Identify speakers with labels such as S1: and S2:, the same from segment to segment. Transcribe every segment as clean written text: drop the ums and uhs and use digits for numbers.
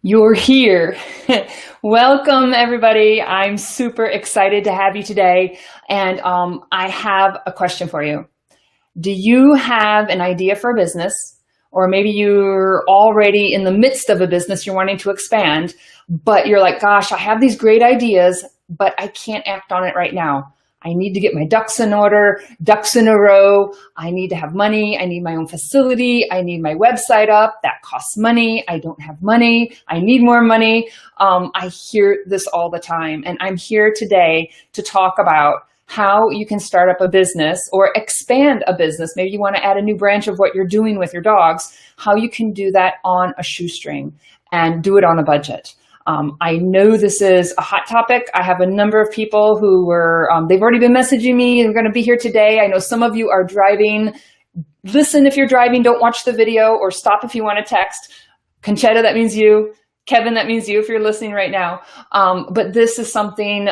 S1: You're here. Welcome, everybody. I'm super excited to have you today. And I have a question for you. Do you have an idea for a business? Or maybe you're already in the midst of a business you're wanting to expand, but you're like, gosh, I have these great ideas, but I can't act on it right now. I need to get my ducks in order, ducks in a row. I need to have money. I need my own facility. I need my website up. That costs money. I don't have money. I need more money. I hear this all the time. And I'm here today to talk about how you can start up a business or expand a business. Maybe you want to add a new branch of what you're doing with your dogs, how you can do that on a shoestring and do it on a budget. I know this is a hot topic. I have a number of people who were, they've already been messaging me and are going to be here today. I know some of you are driving. Listen, if you're driving, don't watch the video or stop if you want to text. Conchetta, that means you. Kevin, that means you if you're listening right now. But this is something,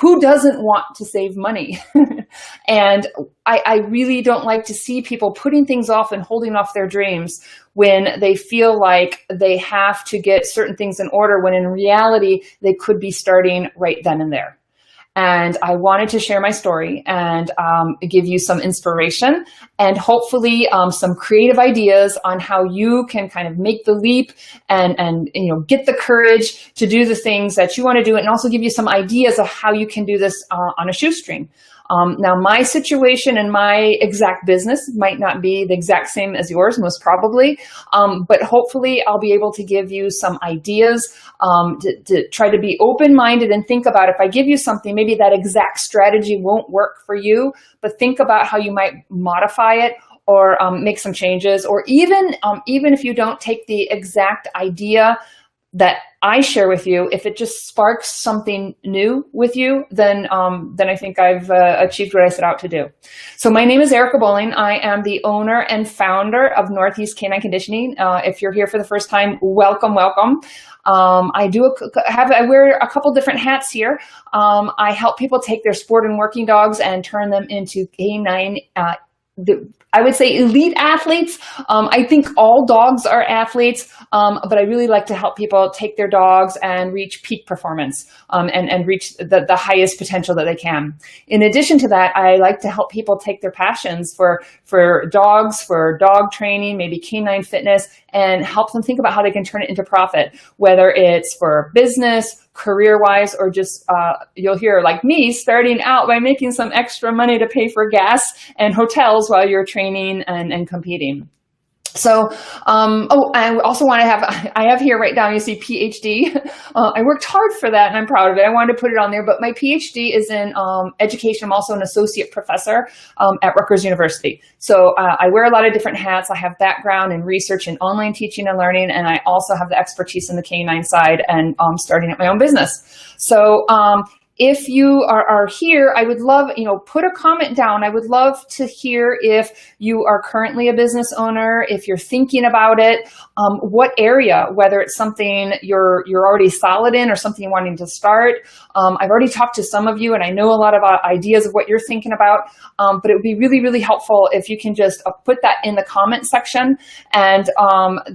S1: who doesn't want to save money? And I really don't like to see people putting things off and holding off their dreams when they feel like they have to get certain things in order, when in reality, they could be starting right then and there. And I wanted to share my story and give you some inspiration and hopefully some creative ideas on how you can kind of make the leap and get the courage to do the things that you want to do, and also give you some ideas of how you can do this on a shoestring. Now, my situation and my exact business might not be the exact same as yours, most probably, but hopefully I'll be able to give you some ideas to try to be open-minded and think about, if I give you something, maybe that exact strategy won't work for you, but think about how you might modify it or make some changes, or even if you don't take the exact idea that I share with you, if it just sparks something new with you, then I think I've achieved what I set out to do. So my name is Erica Bowling. I am the owner and founder of Northeast Canine Conditioning. If you're here for the first time, welcome, welcome. I wear a couple different hats here. I help people take their sport and working dogs and turn them into canine I would say elite athletes. I think all dogs are athletes, but I really like to help people take their dogs and reach peak performance and reach the highest potential that they can. In addition to that, I like to help people take their passions for dogs, for dog training, maybe canine fitness, and help them think about how they can turn it into profit, whether it's for business, career-wise, or just you'll hear like me starting out by making some extra money to pay for gas and hotels while you're training and competing. So, I also want to I have here right now, you see PhD. I worked hard for that and I'm proud of it. I wanted to put it on there, but my PhD is in education. I'm also an associate professor at Rutgers University. So I wear a lot of different hats. I have background in research and online teaching and learning, and I also have the expertise in the canine side and starting up my own business. So, if you are here, I would love, put a comment down. I would love to hear if you are currently a business owner, if you're thinking about it, what area, whether it's something you're already solid in or something you're wanting to start. I've already talked to some of you and I know a lot of ideas of what you're thinking about, but it would be really, really helpful if you can just put that in the comment section, and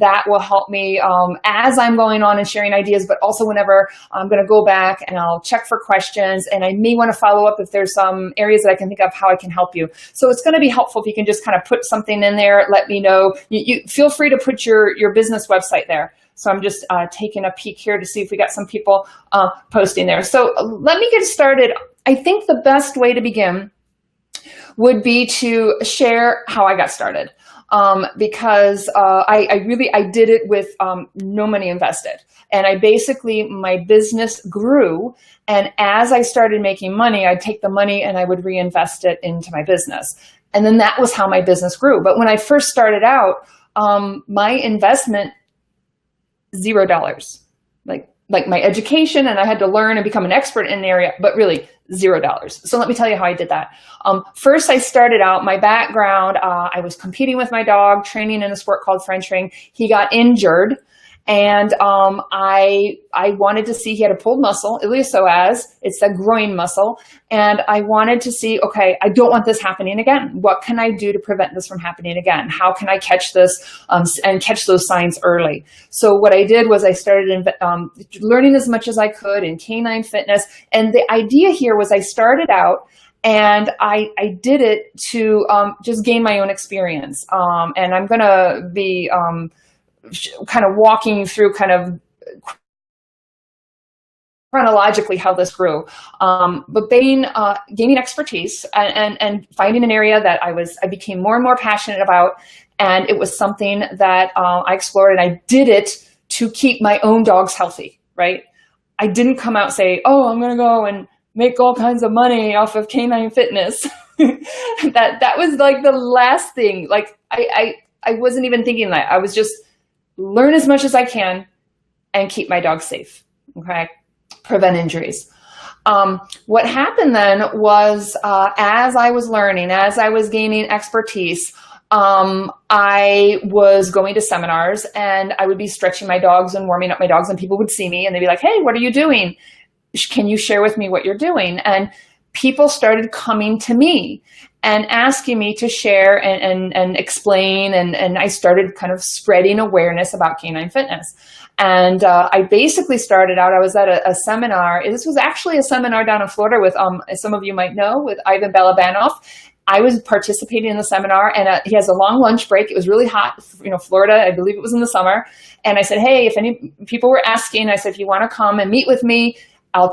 S1: that will help me as I'm going on and sharing ideas, but also whenever I'm going to go back and I'll check for questions. And I may want to follow up if there's some areas that I can think of how I can help you. So it's going to be helpful if you can just kind of put something in there. Let me know. You feel free to put your business website there. So I'm just taking a peek here to see if we got some people posting there. So let me get started. I think the best way to begin would be to share how I got started. Because I did it with no money invested. And my business grew. And as I started making money, I'd take the money and I would reinvest it into my business. And then that was how my business grew. But when I first started out, my investment, $0. Like my education, and I had to learn and become an expert in an area, but really $0. So let me tell you how I did that. First, I started out, my background, I was competing with my dog, training in a sport called French ring. He got injured And I wanted to see, he had a pulled muscle, iliopsoas, it's a groin muscle. And I wanted to see, okay, I don't want this happening again. What can I do to prevent this from happening again? How can I catch this and catch those signs early? So what I did was I started learning as much as I could in canine fitness. And the idea here was I started out and I did it to just gain my own experience. And I'm going to be kind of walking through kind of chronologically how this grew, but gaining expertise and finding an area that I became more and more passionate about, and it was something that I explored, and I did it to keep my own dogs healthy. Right? I didn't come out and say, "Oh, I'm going to go and make all kinds of money off of canine fitness." that was like the last thing. Like I wasn't even thinking that. I was just learn as much as I can and keep my dogs safe. Okay. Prevent injuries. What happened then was, as I was learning, as I was gaining expertise, I was going to seminars and I would be stretching my dogs and warming up my dogs, and people would see me and they'd be like, "Hey, what are you doing? Can you share with me what you're doing?" And people started coming to me and asking me to share and explain. And I started kind of spreading awareness about canine fitness. And I basically started out, I was at a seminar. This was actually a seminar down in Florida with, as some of you might know, with Ivan Balabanoff. I was participating in the seminar, and he has a long lunch break. It was really hot, Florida. I believe it was in the summer. And I said, "Hey, if any people were asking," I said, "if you want to come and meet with me, I'll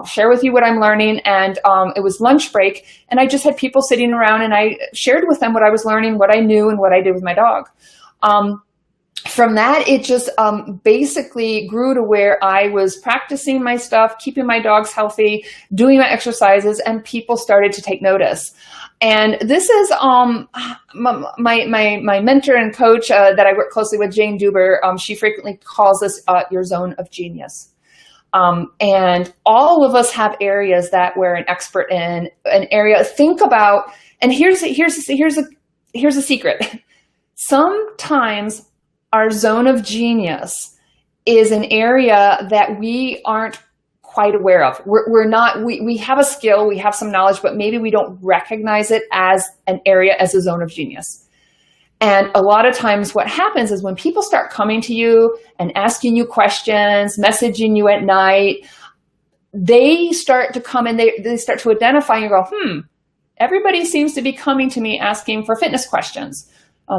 S1: share with you what I'm learning." And it was lunch break, and I just had people sitting around, and I shared with them what I was learning, what I knew, and what I did with my dog. From that, it just basically grew to where I was practicing my stuff, keeping my dogs healthy, doing my exercises, and people started to take notice. And this is my mentor and coach that I work closely with, Jane Duber. She frequently calls this your zone of genius. And all of us have areas that we're an expert in, an area. Think about, and here's a secret. Sometimes our zone of genius is an area that we aren't quite aware of. We have a skill, we have some knowledge, but maybe we don't recognize it as an area, as a zone of genius. And a lot of times what happens is when people start coming to you and asking you questions, messaging you at night, they start to come and they start to identify and go, everybody seems to be coming to me asking for fitness questions.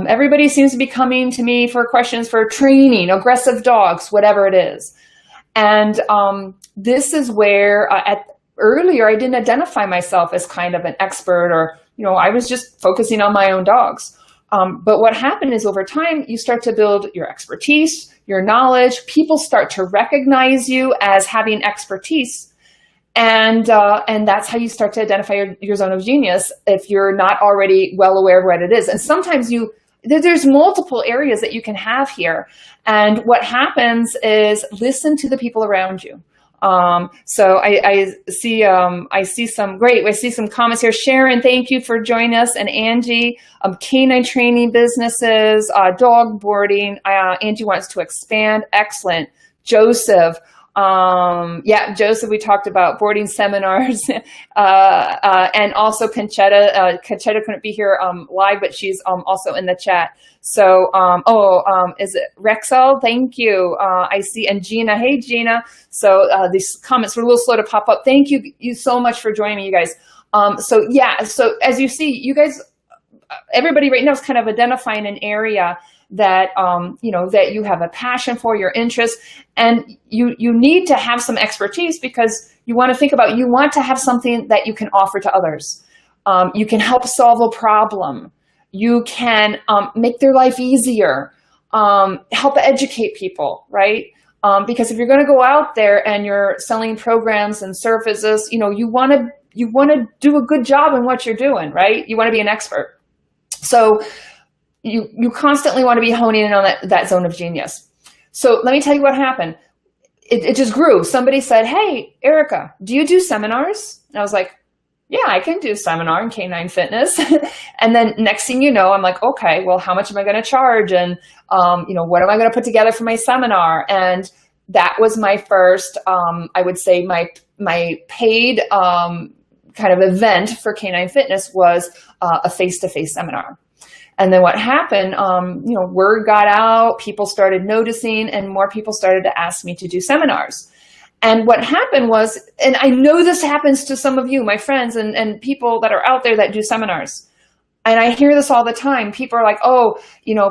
S1: Everybody seems to be coming to me for questions for training, aggressive dogs, whatever it is. And this is where earlier I didn't identify myself as kind of an expert, or, I was just focusing on my own dogs. But what happened is over time, you start to build your expertise, your knowledge. People start to recognize you as having expertise. And that's how you start to identify your zone of genius if you're not already well aware of what it is. And sometimes there's multiple areas that you can have here. And what happens is listen to the people around you. So I see some comments here. Sharon, thank you for joining us. And Angie, canine training businesses, dog boarding. Angie wants to expand. Excellent. Joseph. Joseph, we talked about boarding seminars, and also Conchetta. Conchetta couldn't be here live, but she's also in the chat. So, is it Rexel? Thank you. I see, and Gina. Hey, Gina. So these comments were a little slow to pop up. Thank you so much for joining me, you guys. So as you see, you guys, everybody right now is kind of identifying an area that that you have a passion for, your interest, and you need to have some expertise, because you want to have something that you can offer to others. You can help solve a problem. You can make their life easier, help educate people, right? Because if you're going to go out there and you're selling programs and services, you want to do a good job in what you're doing, right? You want to be an expert. So you constantly want to be honing in on that zone of genius. So let me tell you what happened. It just grew. Somebody said, "Hey, Erica, do you do seminars?" And I was like, yeah, I can do seminar in canine fitness. And then next thing you know, I'm like, okay, well, how much am I going to charge? And, what am I going to put together for my seminar? And that was my first, I would say my paid kind of event for canine fitness was a face-to-face seminar. And then what happened, word got out, people started noticing, and more people started to ask me to do seminars. And what happened was, and I know this happens to some of you, my friends and people that are out there that do seminars. And I hear this all the time. People are like, oh,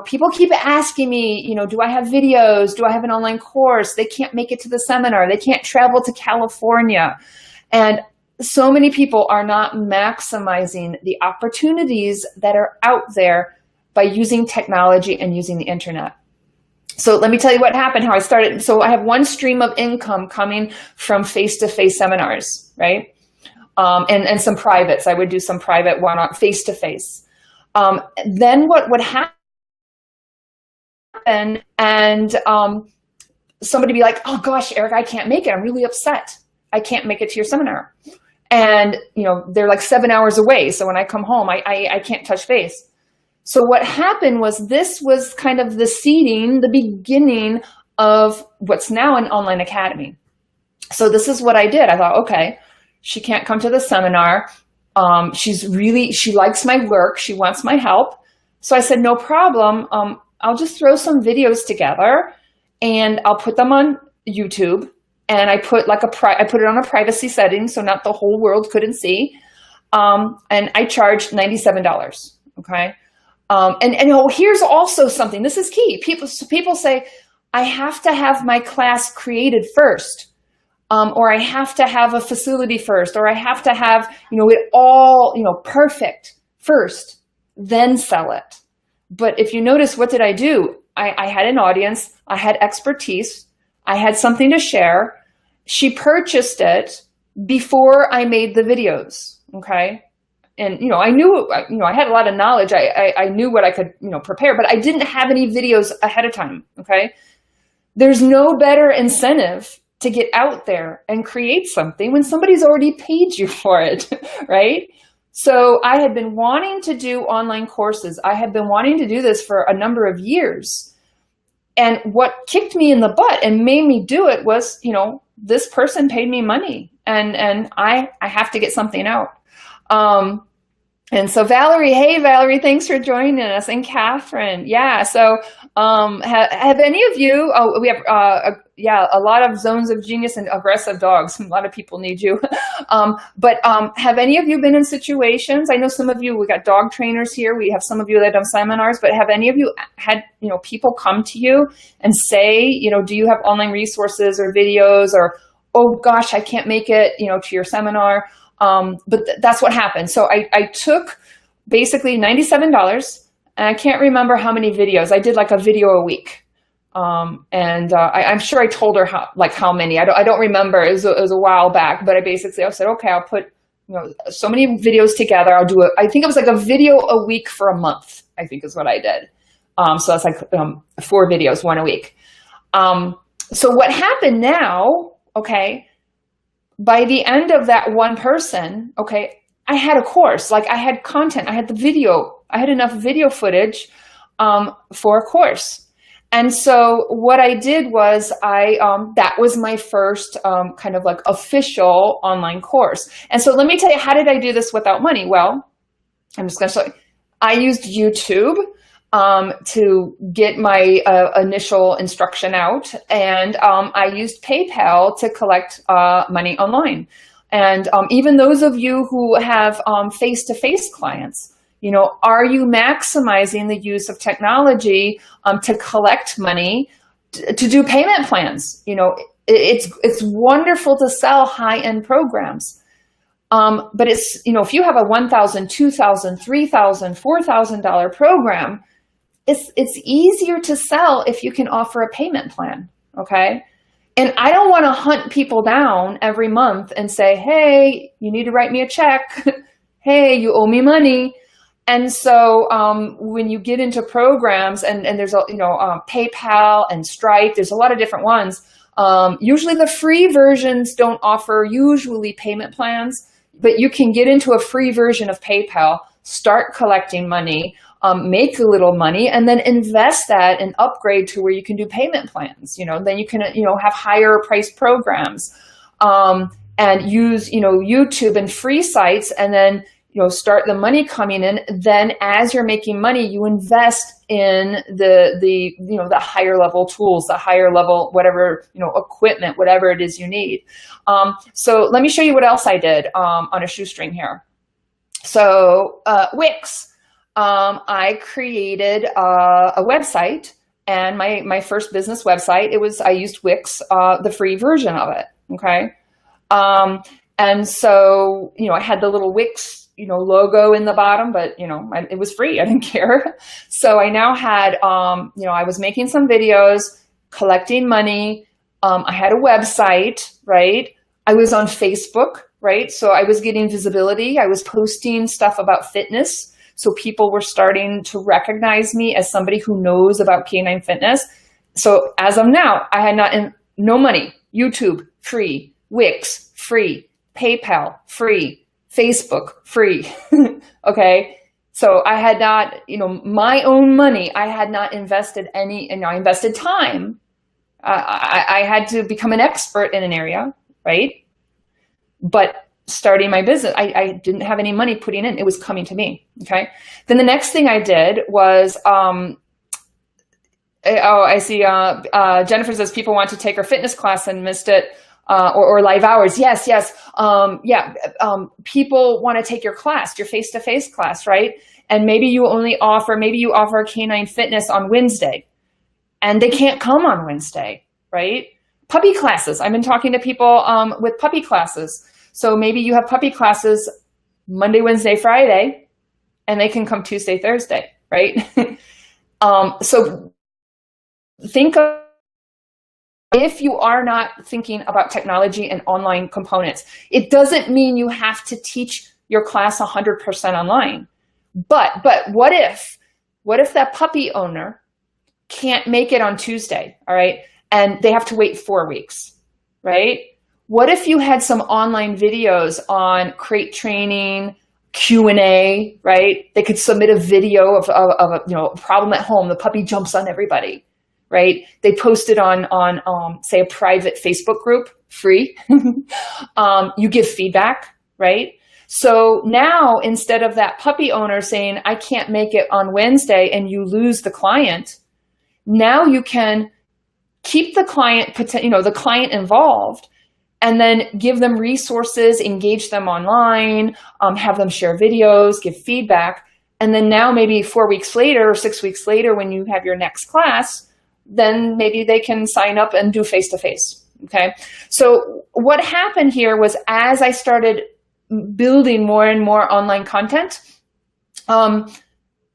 S1: people keep asking me, do I have videos? Do I have an online course? They can't make it to the seminar. They can't travel to California. And so many people are not maximizing the opportunities that are out there by using technology and using the internet. So let me tell you what happened, how I started. So I have one stream of income coming from face-to-face seminars, right? And some privates. I would do some private one-on face-to-face. Then what would happen, and somebody be like, oh gosh, Eric, I can't make it. I'm really upset. I can't make it to your seminar. And they're like 7 hours away. So when I come home, I can't touch base. So what happened was, this was kind of the seeding, the beginning of what's now an online academy. So this is what I did. I thought, okay, she can't come to the seminar. She likes my work. She wants my help. So I said, no problem. I'll just throw some videos together and I'll put them on YouTube. And I put I put it on a privacy setting, so not the whole world couldn't see. And I charged $97. Okay. And here's also something, this is key. People say, I have to have my class created first, or I have to have a facility first, or I have to have, it all, perfect first, then sell it. But if you notice, what did I do? I had an audience, I had expertise, I had something to share. She purchased it before I made the videos. Okay. And, I knew, I had a lot of knowledge. I knew what I could, prepare, but I didn't have any videos ahead of time. Okay. There's no better incentive to get out there and create something when somebody's already paid you for it. Right. So I had been wanting to do online courses. I had been wanting to do this for a number of years. And what kicked me in the butt and made me do it was, this person paid me money, and I have to get something out. And so Valerie, hey Valerie, thanks for joining us. And Catherine, yeah. So have any of you? Oh, we have a lot of zones of genius and aggressive dogs. A lot of people need you. But have any of you been in situations? I know some of you. We got dog trainers here. We have some of you that have done seminars. But have any of you had people come to you and say, do you have online resources or videos, or oh gosh, I can't make it, to your seminar. But that's what happened. So I took basically $97, and I can't remember how many videos. I did like a video a week. I'm sure I told her how many. I don't remember. It was a while back, but I said, okay, I'll put so many videos together. I'll do it. I think it was like a video a week for a month, I think is what I did. So that's like 4 videos, 1 a week. So what happened now, okay, by the end of that one person, okay, I had a course, I had content, I had the video, I had enough video footage for a course. And so what I did was that was my first kind of official online course. And so let me tell you, how did I do this without money? Well, I'm just going to show you. I used YouTube to get my initial instruction out. And I used PayPal to collect money online. And even those of you who have face-to-face clients, are you maximizing the use of technology to collect money, to do payment plans? It's wonderful to sell high-end programs. But it's, if you have a $1,000, $2,000, $3,000, $4,000 program, it's easier to sell if you can offer a payment plan, okay? And I don't want to hunt people down every month and say, hey, you need to write me a check. Hey, you owe me money. And so when you get into programs, and there's PayPal and Stripe, there's a lot of different ones. Usually the free versions don't offer usually payment plans, but you can get into a free version of PayPal, start collecting money, make a little money, and then invest that and upgrade to where you can do payment plans. Then you can, have higher price programs, and use, YouTube and free sites, and then, start the money coming in. Then as you're making money, you invest in the higher level tools, the higher level, whatever, equipment, whatever it is you need. So let me show you what else I did, on a shoestring here. So, Wix. I created a website, and my first business website, I used Wix, the free version of it. Okay. And so, I had the little Wix, logo in the bottom, but, it was free. I didn't care. So I now had, I was making some videos, collecting money. I had a website, right? I was on Facebook, right? So I was getting visibility. I was posting stuff about fitness. So people were starting to recognize me as somebody who knows about canine fitness. So as of now, I had no money. YouTube, free. Wix, free. PayPal, free. Facebook, free. Okay. So I had not, my own money, I had not invested any, and I invested time. I had to become an expert in an area, right? But starting my business, I didn't have any money putting in. It was coming to me. Okay. Then the next thing I did was, I see, Jennifer says people want to take her fitness class and missed it, or live hours. Yes. People want to take your class, your face-to-face class, right? And maybe you offer a canine fitness on Wednesday, and they can't come on Wednesday, right? Puppy classes. I've been talking to people, with puppy classes. So maybe you have puppy classes Monday, Wednesday, Friday, and they can come Tuesday, Thursday, right? So think of, if you are not thinking about technology and online components, it doesn't mean you have to teach your class 100% online. But what if that puppy owner can't make it on Tuesday, all right? And they have to wait 4 weeks, right? What if you had some online videos on crate training, Q&A, right? They could submit a video of a problem at home. The puppy jumps on everybody, right? They post it on say a private Facebook group, free. You give feedback, right? So now instead of that puppy owner saying, I can't make it on Wednesday, and you lose the client, now you can keep the client involved, and then give them resources, engage them online, have them share videos, give feedback. And then now maybe 4 weeks later or 6 weeks later, when you have your next class, then maybe they can sign up and do face-to-face, okay? So what happened here was, as I started building more and more online content,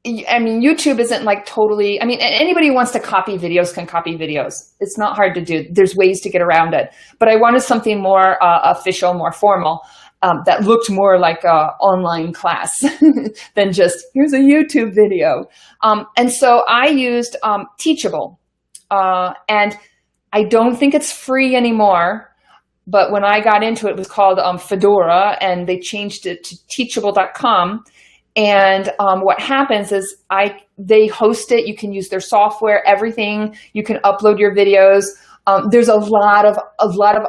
S1: YouTube isn't like totally, anybody who wants to copy videos can copy videos. It's not hard to do. There's ways to get around it. But I wanted something more official, more formal, that looked more like an online class than just, here's a YouTube video. And so I used Teachable. And I don't think it's free anymore. But when I got into it, it was called Fedora, and they changed it to teachable.com. And what happens is they host it. You can use their software, everything. You can upload your videos. There's a lot of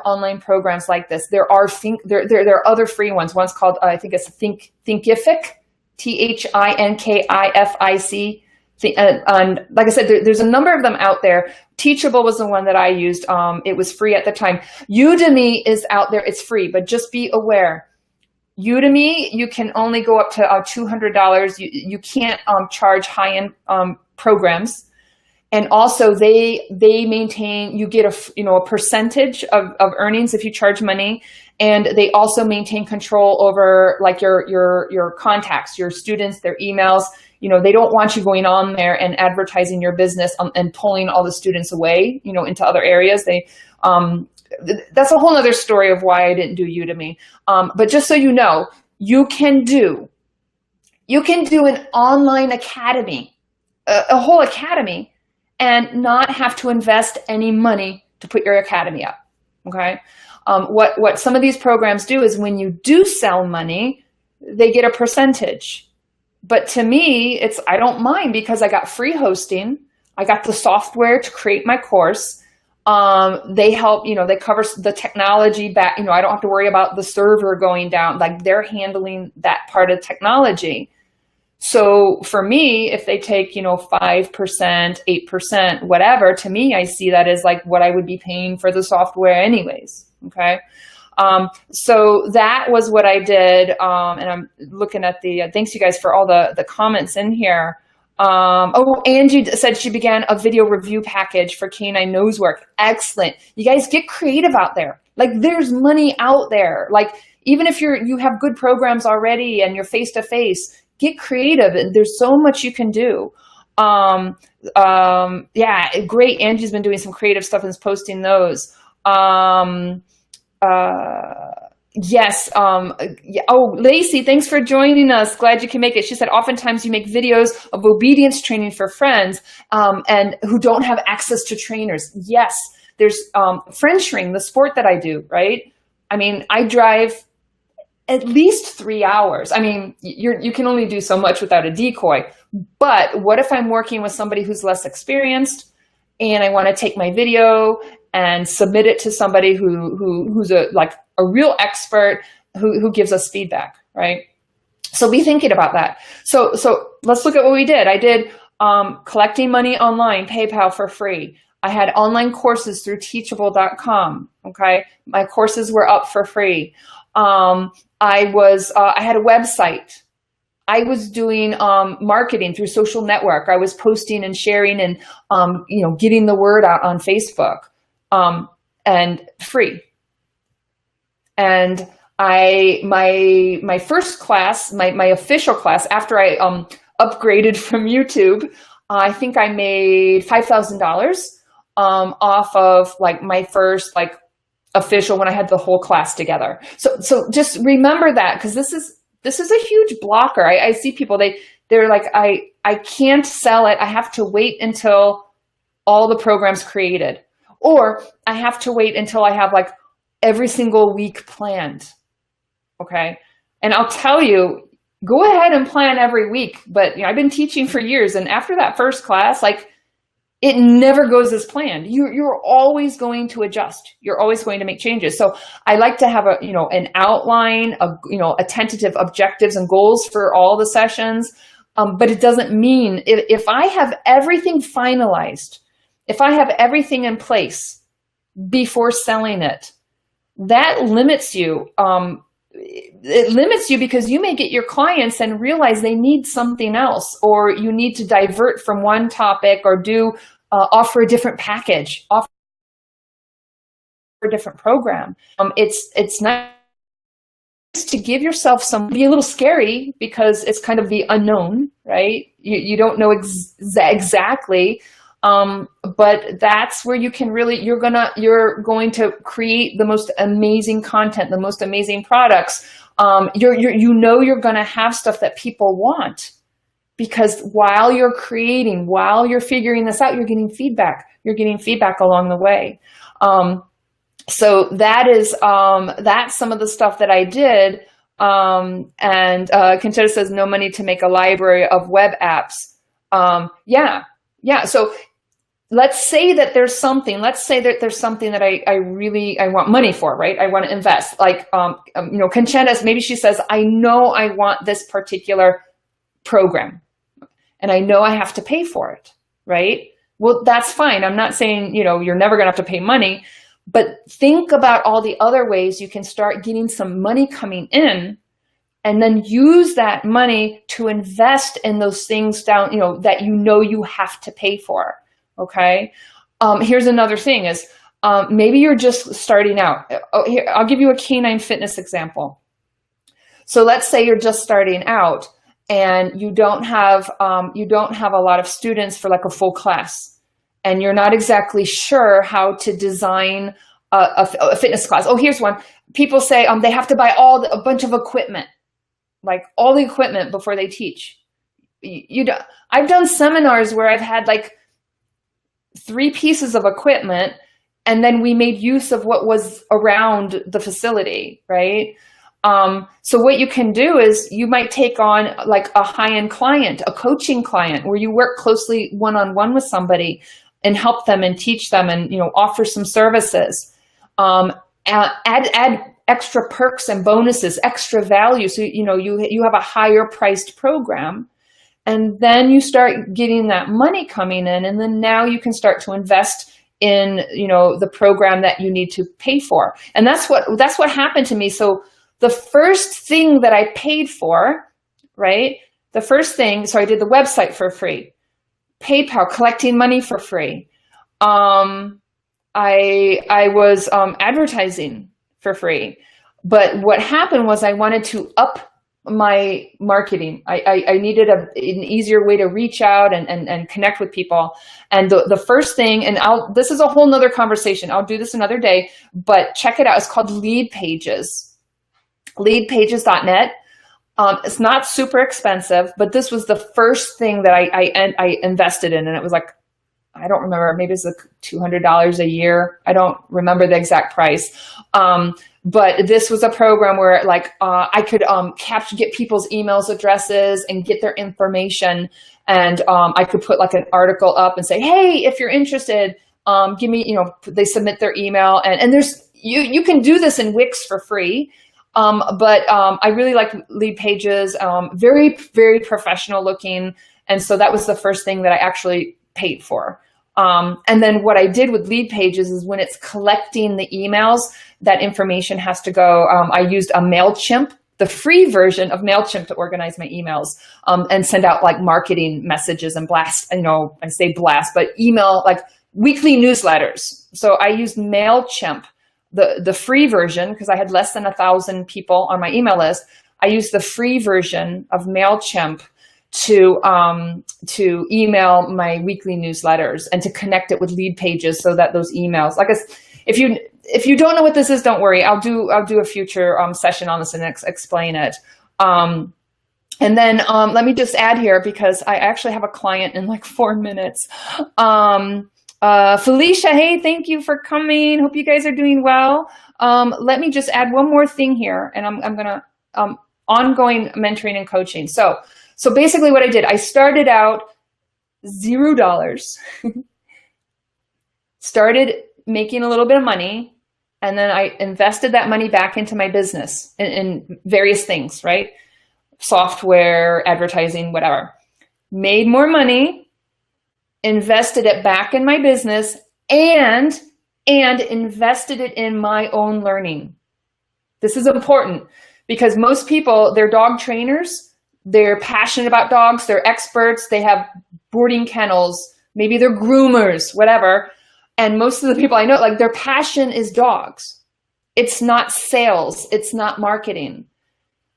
S1: online programs like this. There are other free ones. One's called I think it's Thinkific, Thinkific. And like I said, there's a number of them out there. Teachable was the one that I used. It was free at the time. Udemy is out there. It's free, but just be aware. Udemy, you can only go up to $200. You can't charge high-end programs, and also they maintain. You get a percentage of earnings if you charge money, and they also maintain control over like your contacts, your students, their emails. They don't want you going on there and advertising your business and pulling all the students away, into other areas. That's a whole other story of why I didn't do Udemy. But just so you know, you can do an online academy, a whole academy, and not have to invest any money to put your academy up. Okay. What some of these programs do is when you do sell money, they get a percentage. But to me, I don't mind because I got free hosting. I got the software to create my course. They help, they cover the technology back, I don't have to worry about the server going down. Like they're handling that part of technology. So for me, if they take, 5%, 8%, whatever, to me, I see that as like what I would be paying for the software anyways. Okay. So that was what I did. And I'm looking at thanks you guys for all the comments in here. Oh, Angie said she began a video review package for canine nose work. Excellent. You guys get creative out there. Like there's money out there. Like even if you have good programs already and you're face to face, get creative. There's so much you can do. Yeah, great. Angie's been doing some creative stuff and is posting those. Yes. Yeah. Oh, Lacey, thanks for joining us. Glad you can make it. She said, oftentimes you make videos of obedience training for friends and who don't have access to trainers. Yes. There's Frenching, the sport that I do, right? I mean, I drive at least 3 hours. I mean, you can only do so much without a decoy. But what if I'm working with somebody who's less experienced and I want to take my video and submit it to somebody who's a real expert who gives us feedback, right? So be thinking about that. So let's look at what we did. I did collecting money online, PayPal for free. I had online courses through teachable.com. Okay, my courses were up for free. I had a website. I was doing marketing through social network. I was posting and sharing and getting the word out on Facebook, and free. And my first class, my official class, after I upgraded from YouTube, I think I made $5,000 off of like my first official when I had the whole class together. So just remember that, because this is a huge blocker. I see people, they're like, I can't sell it. I have to wait until all the programs created, or I have to wait until I have like every single week planned. Okay. And I'll tell you, go ahead and plan every week. But I've been teaching for years, and after that first class, it never goes as planned. You're always going to adjust. You're always going to make changes. So I like to have an outline of, a tentative objectives and goals for all the sessions. But it doesn't mean if I have everything finalized, if I have everything in place before selling it, that limits you. It limits you because you may get your clients and realize they need something else, or you need to divert from one topic, or offer a different package, offer a different program. It's nice to give yourself be a little scary, because it's kind of the unknown, right? You don't know exactly. But that's where you can really, you're going to create the most amazing content, the most amazing products. You're going to have stuff that people want, because while you're creating, while you're figuring this out, you're getting feedback. You're getting feedback along the way. So that's some of the stuff that I did. And Conchetta says no money to make a library of web apps. Yeah. So let's say that there's something that I want money for, right? I want to invest. Conchetta, maybe she says, I know I want this particular program and I know I have to pay for it, right? Well, that's fine. I'm not saying, you're never going to have to pay money, but think about all the other ways you can start getting some money coming in, and then use that money to invest in those things that you have to pay for. Okay. Here's another thing is, maybe you're just starting out. Here, I'll give you a canine fitness example. So let's say you're just starting out and you don't have a lot of students for like a full class, and you're not exactly sure how to design a fitness class. Oh, here's one. People say they have to buy a bunch of equipment, like all the equipment before they teach. I've done seminars where I've had like 3 pieces of equipment, And then we made use of what was around the facility, right? So what you can do is you might take on like a high-end client, a coaching client, where you work closely one-on-one with somebody and help them and teach them and, offer some services. Add extra perks and bonuses, extra value. So, you have a higher priced program, and then you start getting that money coming in. And then now you can start to invest in, the program that you need to pay for. And that's what happened to me. So the first thing that I paid for, right? The first thing, so I did the website for free, PayPal, collecting money for free. I was advertising for free. But what happened was I wanted to up my marketing. I needed an easier way to reach out and connect with people. And the first thing, and this is a whole nother conversation. I'll do this another day, but check it out. It's called Lead Pages. Leadpages.net. It's not super expensive, but this was the first thing that I invested in. And it was like, I don't remember, maybe it's like $200 a year. I don't remember the exact price. But this was a program where I could get people's emails addresses and get their information. And I could put like an article up and say, hey, if you're interested, give me, they submit their email. And there's, you can do this in Wix for free. But I really like Lead Pages, very, very professional looking. And so that was the first thing that I actually paid for. And then what I did with Lead Pages is when it's collecting the emails, that information has to go. I used a MailChimp, the free version of MailChimp, to organize my emails and send out like marketing messages and blast, I say blast, but email, like weekly newsletters. So I used MailChimp, the free version, because I had less than 1,000 people on my email list. I used the free version of MailChimp to email my weekly newsletters and to connect it with Lead Pages so that those emails, if you don't know what this is, don't worry. I'll do a future session on this and explain it. And then let me just add here, because I actually have a client in like 4 minutes. Felicia, hey, thank you for coming. Hope you guys are doing well. Let me just add one more thing here, and I'm gonna ongoing mentoring and coaching. So basically what I did, I started out $0, started making a little bit of money, and then I invested that money back into my business in various things, right? Software, advertising, whatever. Made more money, invested it back in my business, and invested it in my own learning. This is important because most people, they're dog trainers. They're passionate about dogs. They're experts. They have boarding kennels. Maybe they're groomers, whatever. And most of the people I know, like their passion is dogs. It's not sales. It's not marketing.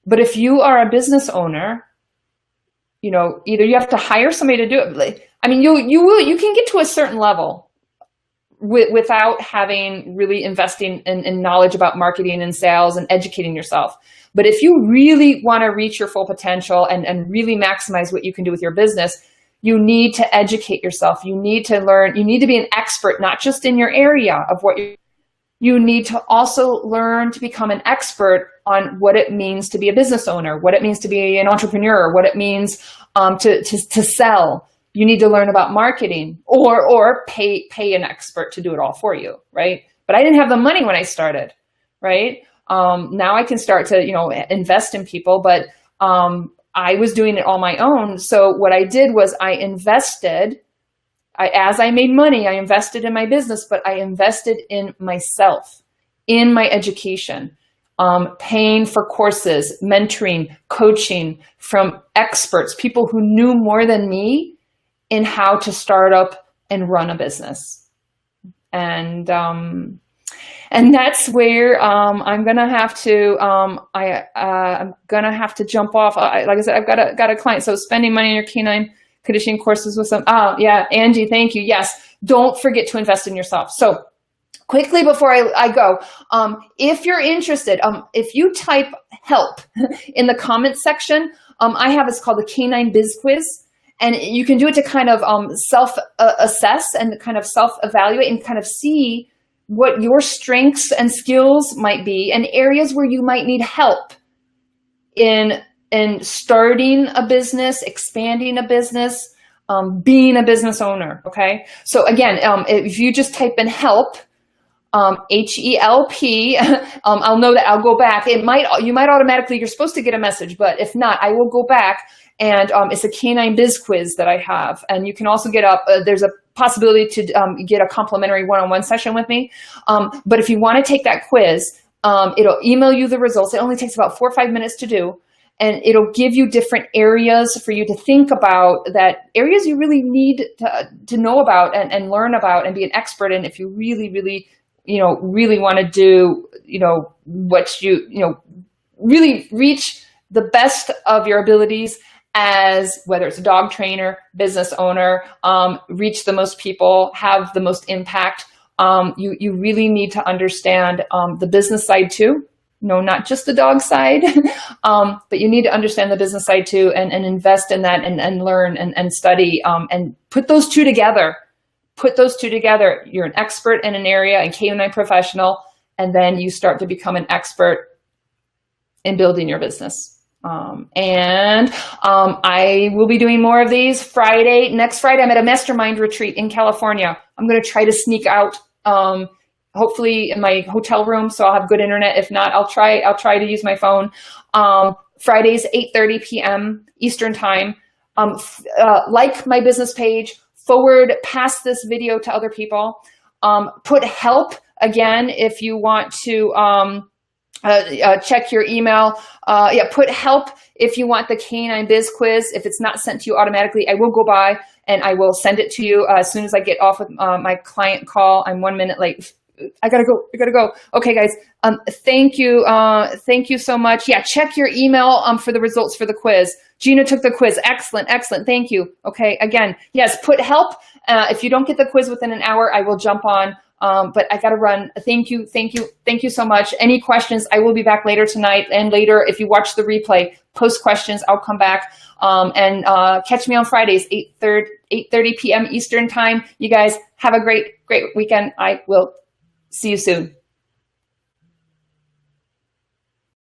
S1: But if you are a business owner, either you have to hire somebody to do it. You can get to a certain level without having really investing in knowledge about marketing and sales and educating yourself. But if you really want to reach your full potential and really maximize what you can do with your business, you need to educate yourself. You need to learn. You need to be an expert, not just in your area of what you need to also learn to become an expert on what it means to be a business owner, what it means to be an entrepreneur, what it means to sell. You need to learn about marketing or pay an expert to do it all for you, right? But I didn't have the money when I started, right? Now I can start to, invest in people, but I was doing it on my own. So what I did was I invested, as I made money, I invested in my business, but I invested in myself, in my education, paying for courses, mentoring, coaching from experts, people who knew more than me in how to start up and run a business. And that's where I'm gonna have to I'm gonna have to jump off. Like I said, I've got a client. So spending money on your canine conditioning courses with some. Oh yeah, Angie, thank you. Yes, don't forget to invest in yourself. So quickly before I go, if you're interested, if you type help in the comments section, I have it's called the Canine Biz Quiz. And you can do it to kind of self-assess and kind of self-evaluate and kind of see what your strengths and skills might be and areas where you might need help in starting a business, expanding a business, being a business owner. Okay. So again, if you just type in help, HELP, I'll know that I'll go back. You might automatically, you're supposed to get a message, but if not, I will go back, and it's a canine biz quiz that I have. And you can also get there's a possibility to get a complimentary one-on-one session with me. But if you want to take that quiz, it'll email you the results. It only takes about 4 or 5 minutes to do. And it'll give you different areas for you to think about, that areas you really need to know about and learn about and be an expert in if you really, really, really want to do, really reach the best of your abilities as, whether it's a dog trainer, business owner, reach the most people, have the most impact. You really need to understand the business side too. Not just the dog side, but you need to understand the business side too, and invest in that and learn and study and put those two together. Put those two together. You're an expert in an area, a canine professional, and then you start to become an expert in building your business. I will be doing more of these next Friday. I'm at a mastermind retreat in California. I'm going to try to sneak out, hopefully in my hotel room, so I'll have good internet. If not, I'll try to use my phone. Fridays, 8:30 p.m. Eastern time. Like my business page, pass this video to other people. Put help again if you want to check your email. Put help if you want the canine biz quiz. If it's not sent to you automatically, I will go by and I will send it to you as soon as I get off with my client call. I'm 1 minute late. I gotta go. Okay, guys. Thank you. Thank you so much. Yeah, check your email for the results for the quiz. Gina took the quiz. Excellent. Thank you. Okay. Again, yes. Put help. If you don't get the quiz within an hour, I will jump on. But I gotta run. Thank you so much. Any questions? I will be back later tonight and later. If you watch the replay, post questions. I'll come back and catch me on Fridays, 8:30 p.m. Eastern time. You guys have a great weekend. I will see you soon.